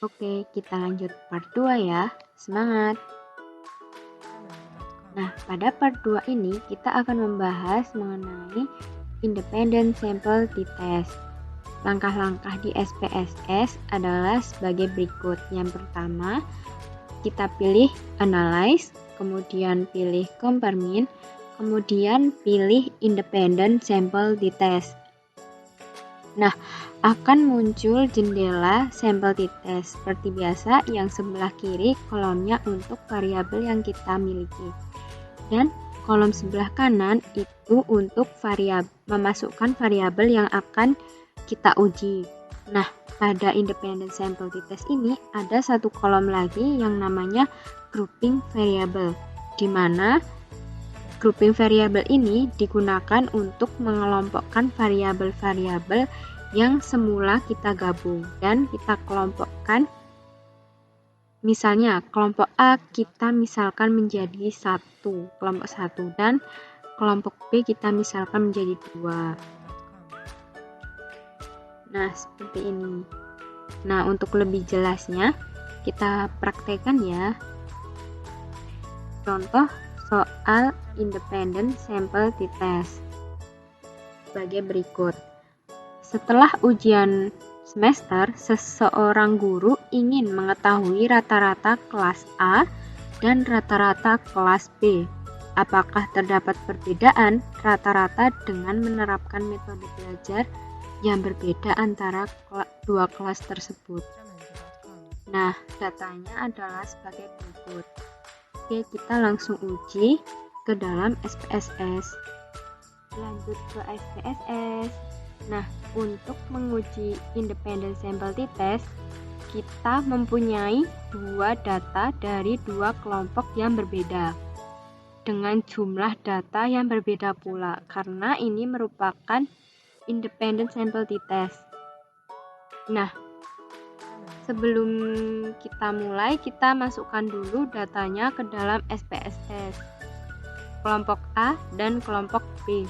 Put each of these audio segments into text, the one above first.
Oke, kita lanjut part 2 ya. Semangat! Nah, pada part 2 ini kita akan membahas mengenai Independent Sample T-Test. Langkah-langkah di SPSS adalah sebagai berikut. Yang pertama, kita pilih Analyze, kemudian pilih Compare-Min, kemudian pilih Independent Sample T-Test. Nah, akan muncul jendela sampel t-test seperti biasa, yang sebelah kiri kolomnya untuk variabel yang kita miliki dan kolom sebelah kanan itu untuk memasukkan variabel yang akan kita uji. Nah, pada independent sample t-test ini ada satu kolom lagi yang namanya grouping variable, di mana grouping variabel ini digunakan untuk mengelompokkan variabel-variabel yang semula kita gabung dan kita kelompokkan. Misalnya kelompok A kita misalkan menjadi kelompok 1 dan kelompok B kita misalkan menjadi 2. Nah, seperti ini. Nah, untuk lebih jelasnya kita praktekkan ya. Contoh soal independent sample t-test sebagai berikut. Setelah ujian semester, seseorang guru ingin mengetahui rata-rata kelas A dan rata-rata kelas B. Apakah terdapat perbedaan rata-rata dengan menerapkan metode belajar yang berbeda antara dua kelas tersebut? Nah, datanya adalah sebagai berikut. Oke, kita langsung uji ke dalam SPSS. Lanjut ke SPSS. Nah, untuk menguji independent sample t-test, kita mempunyai dua data dari dua kelompok yang berbeda dengan jumlah data yang berbeda pula, karena ini merupakan independent sample t-test. Nah, sebelum kita mulai, kita masukkan dulu datanya ke dalam SPSS, kelompok A dan kelompok B.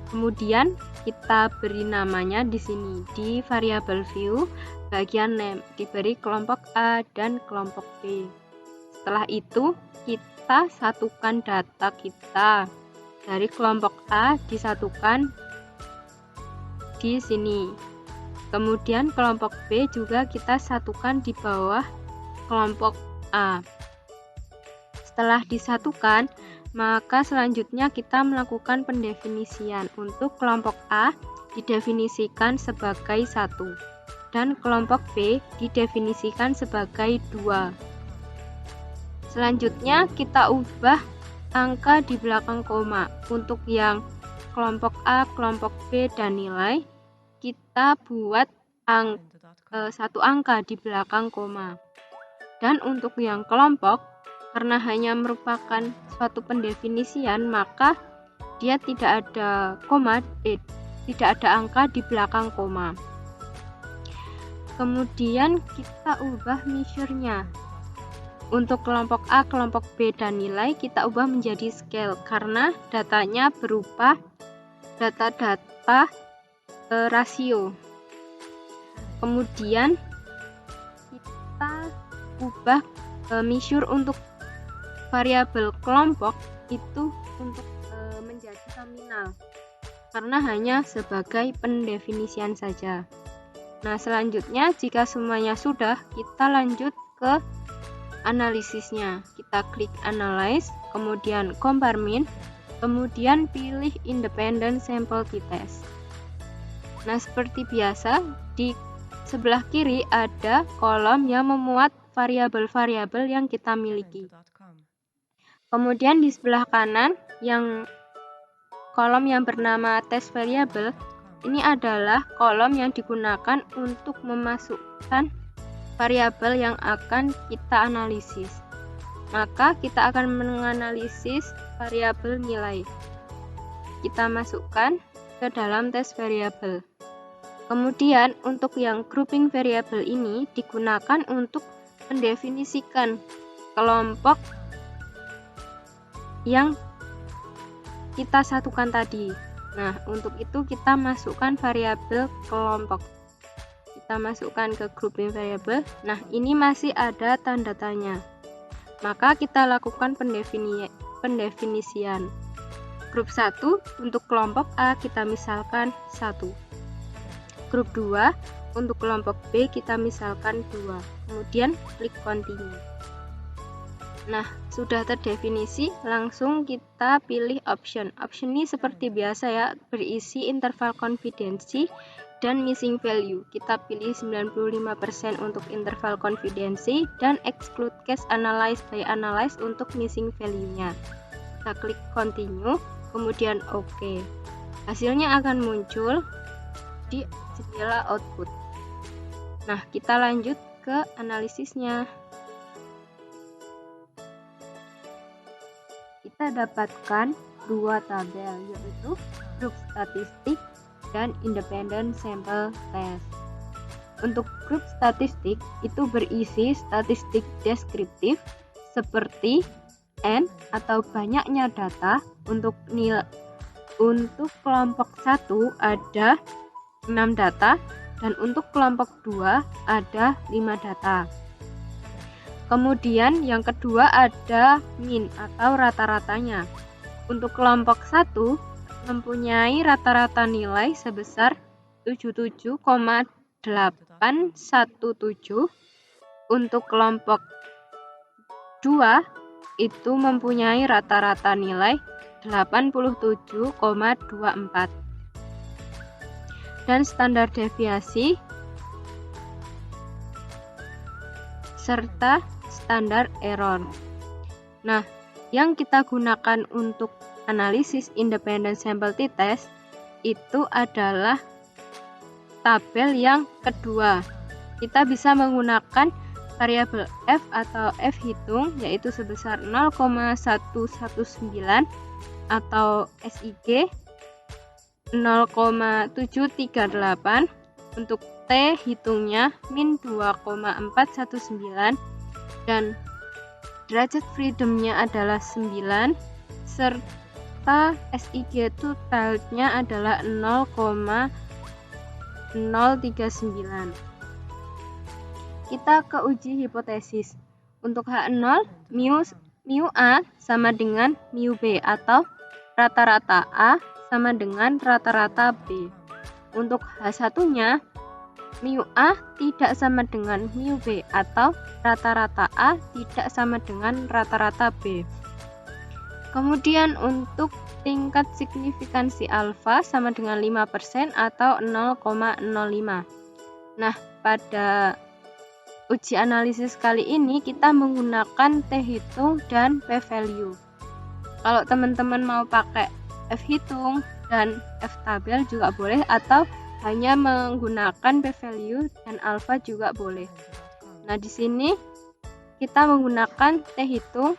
Kemudian kita beri namanya di sini di variable view bagian name, diberi kelompok A dan kelompok B. Setelah itu kita satukan data kita dari kelompok A, disatukan di sini. Kemudian kelompok B juga kita satukan di bawah kelompok A. Setelah disatukan, maka selanjutnya kita melakukan pendefinisian. Untuk kelompok A didefinisikan sebagai 1 dan kelompok B didefinisikan sebagai 2. Selanjutnya kita ubah angka di belakang koma. Untuk yang kelompok A, kelompok B dan nilai, kita buat satu angka di belakang koma. Dan untuk yang kelompok, karena hanya merupakan suatu pendefinisian, maka dia tidak ada tidak ada angka di belakang koma. Kemudian kita ubah measure-nya. Untuk kelompok A, kelompok B dan nilai kita ubah menjadi scale karena datanya berupa data-data rasio. Kemudian kita ubah measure untuk variabel kelompok itu untuk menjadi nominal karena hanya sebagai pendefinisian saja. Nah, selanjutnya jika semuanya sudah, kita lanjut ke analisisnya. Kita klik Analyze, kemudian Compare-Min, kemudian pilih Independent Sample t-Test. Nah, seperti biasa, di sebelah kiri ada kolom yang memuat variabel-variabel yang kita miliki. Kemudian di sebelah kanan, yang kolom yang bernama test variable, ini adalah kolom yang digunakan untuk memasukkan variabel yang akan kita analisis. Maka kita akan menganalisis variabel nilai. Kita masukkan ke dalam test variable. Kemudian untuk yang grouping variable ini digunakan untuk mendefinisikan kelompok yang kita satukan tadi. Nah, untuk itu kita masukkan variabel kelompok. kita masukkan ke grouping variable. Nah, ini masih ada tanda tanya. Maka kita lakukan pendefinisian. Grup 1 untuk kelompok A kita misalkan 1. Grup 2 untuk kelompok B kita misalkan 2. Kemudian klik continue. Nah, sudah terdefinisi, langsung kita pilih option. Option ini seperti biasa ya, berisi interval konfidensi dan missing value. Kita pilih 95% untuk interval konfidensi dan exclude case analyze by analyze untuk missing value-nya. Kita klik continue, kemudian OK. Hasilnya akan muncul di jendela output. Nah, kita lanjut ke analisisnya. Kita dapatkan dua tabel, yaitu grup statistik dan independent sample test. Untuk grup statistik itu berisi statistik deskriptif seperti N atau banyaknya data. Untuk kelompok 1 ada 6 data dan untuk kelompok 2 ada 5 data. Kemudian yang kedua ada mean atau rata-ratanya. Untuk kelompok 1 mempunyai rata-rata nilai sebesar 77,817. Untuk kelompok 2 itu mempunyai rata-rata nilai 87,24. Dan standar deviasi serta standar error. Nah, yang kita gunakan untuk analisis independent sample t-test itu adalah tabel yang kedua. Kita bisa menggunakan variabel f atau f hitung, yaitu sebesar 0,119 atau SIG 0,738. Untuk T hitungnya min 2,419 dan derajat freedomnya adalah 9 serta SIG totalnya adalah 0,039. Kita ke uji hipotesis. Untuk H0 mu A sama dengan mu B atau rata-rata A sama dengan rata-rata B. Untuk H1-nya, mu A tidak sama dengan mu B atau rata-rata A tidak sama dengan rata-rata B. Kemudian untuk tingkat signifikansi alfa sama dengan 5% atau 0,05. Nah, pada uji analisis kali ini kita menggunakan t-hitung dan p-value. Kalau teman-teman mau pakai f-hitung dan f-tabel juga boleh, atau hanya menggunakan p-value dan alfa juga boleh. Nah, di sini kita menggunakan t-hitung,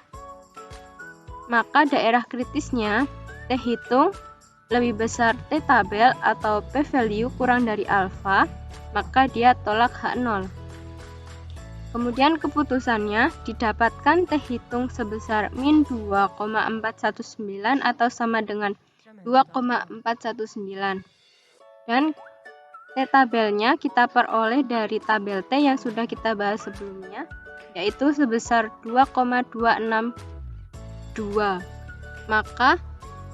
maka daerah kritisnya t-hitung lebih besar t-tabel atau p-value kurang dari alfa, maka dia tolak H0. Kemudian keputusannya didapatkan t-hitung sebesar min 2,419 atau sama dengan 2,419. Dan t-tabelnya kita peroleh dari tabel T yang sudah kita bahas sebelumnya, yaitu sebesar 2,262. Maka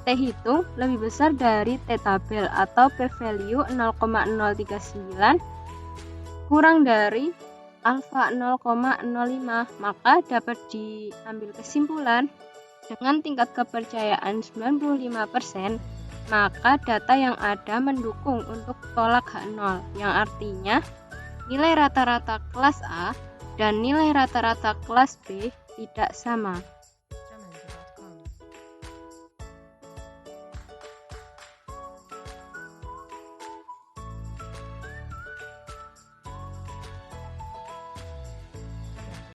t-hitung lebih besar dari t-tabel atau p-value 0,039 kurang dari alfa 0,05. Maka dapat diambil kesimpulan dengan tingkat kepercayaan 95%, maka data yang ada mendukung untuk tolak H0, yang artinya nilai rata-rata kelas A dan nilai rata-rata kelas B tidak sama.